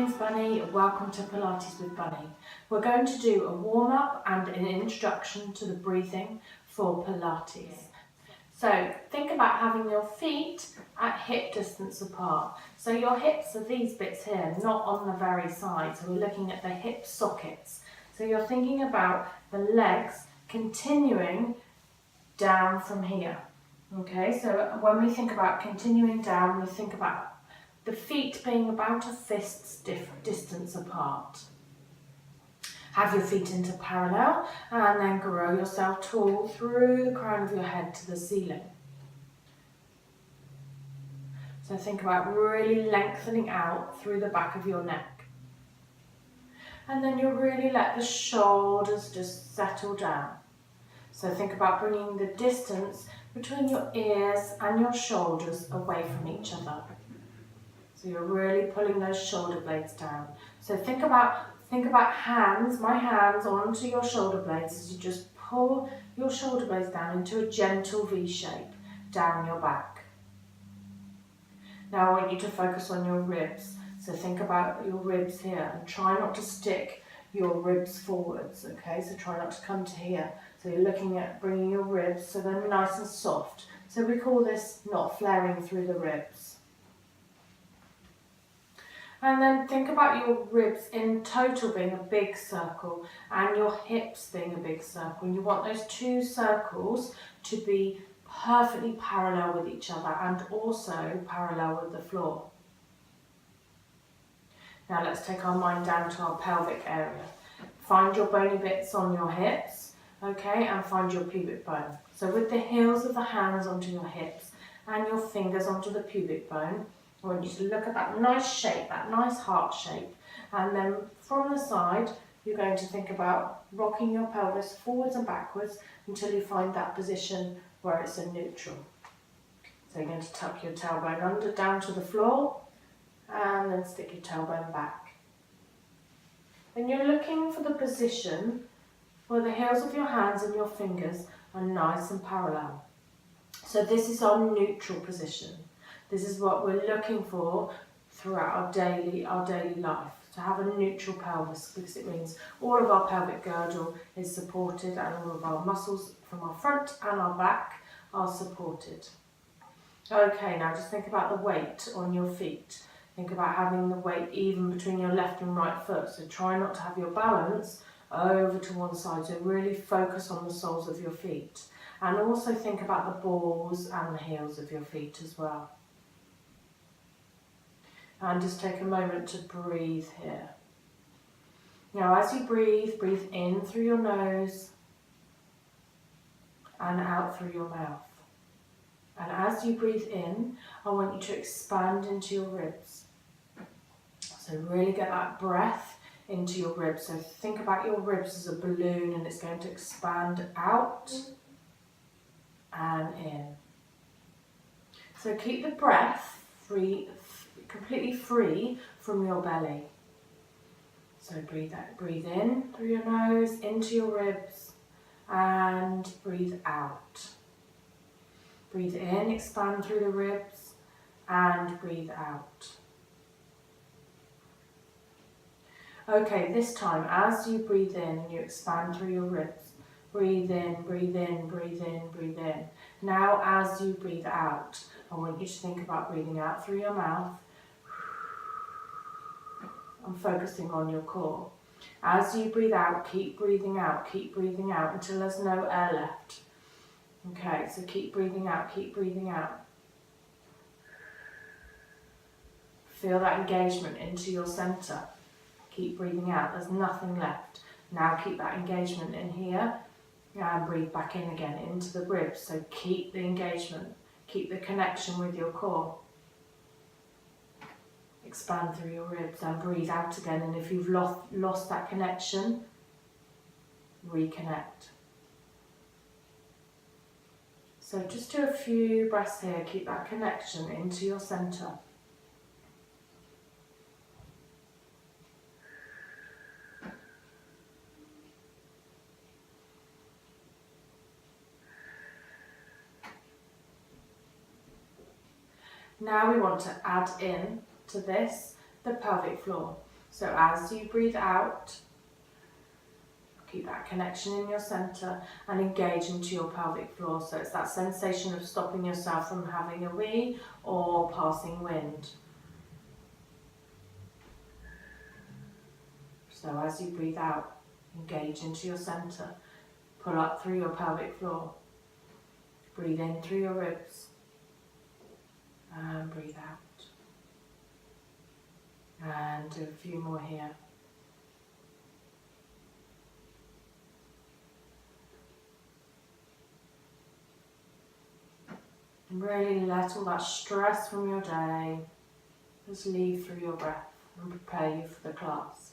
name's Bunny. Welcome to Pilates with Bunny. We're going to do a warm-up and an introduction to the breathing for Pilates. So think about having your feet at hip distance apart. So your hips are these bits here, not on the very side. So we're looking at the hip sockets. So you're thinking about the legs continuing down from here. Okay, so when we think about continuing down, we think about the feet being about a fist's distance apart. Have your feet into parallel and then grow yourself tall through the crown of your head to the ceiling. So think about really lengthening out through the back of your neck. And then you'll really let the shoulders just settle down. So think about bringing the distance between your ears and your shoulders away from each other. So you're really pulling those shoulder blades down. So think about hands, my hands onto your shoulder blades as you just pull your shoulder blades down into a gentle V shape down your back. Now I want you to focus on your ribs. So think about your ribs here and try not to stick your ribs forwards, okay? So try not to come to here. So you're looking at bringing your ribs so they're nice and soft. So we call this not flaring through the ribs. And then think about your ribs in total being a big circle and your hips being a big circle. And you want those two circles to be perfectly parallel with each other and also parallel with the floor. Now let's take our mind down to our pelvic area. Find your bony bits on your hips, okay, and find your pubic bone. So with the heels of the hands onto your hips and your fingers onto the pubic bone, I want you to look at that nice shape, that nice heart shape. And then from the side, you're going to think about rocking your pelvis forwards and backwards until you find that position where it's a neutral. So you're going to tuck your tailbone under down to the floor and then stick your tailbone back. And you're looking for the position where the heels of your hands and your fingers are nice and parallel. So this is our neutral position. This is what we're looking for throughout our daily life, to have a neutral pelvis, because it means all of our pelvic girdle is supported and all of our muscles from our front and our back are supported. Okay, now just think about the weight on your feet. Think about having the weight even between your left and right foot. So try not to have your balance over to one side. So really focus on the soles of your feet. And also think about the balls and the heels of your feet as well. And just take a moment to breathe here. Now as you breathe, breathe in through your nose and out through your mouth. And as you breathe in, I want you to expand into your ribs. So really get that breath into your ribs. So think about your ribs as a balloon and it's going to expand out and in. So keep the breath completely free from your belly. So breathe in through your nose, into your ribs, and breathe out. Breathe in, expand through the ribs, and breathe out. Okay, this time as you breathe in and you expand through your ribs, breathe in, breathe in, breathe in, breathe in. Now as you breathe out, I want you to think about breathing out through your mouth and focusing on your core. As you breathe out keep breathing out until there's no air left. Okay, so keep breathing out, keep breathing out. Feel that engagement into your center. Keep breathing out, there's nothing left. Now keep that engagement in here and breathe back in again into the ribs. So keep the engagement, keep the connection with your core. Expand through your ribs and breathe out again. And if you've lost that connection, reconnect. So just do a few breaths here. Keep that connection into your center. Now we want to add in to this the pelvic floor. So as you breathe out, keep that connection in your centre and engage into your pelvic floor. So it's that sensation of stopping yourself from having a wee or passing wind. So as you breathe out, engage into your centre. Pull up through your pelvic floor. Breathe in through your ribs. And breathe out. And do a few more here. And really let all that stress from your day just leave through your breath and prepare you for the class.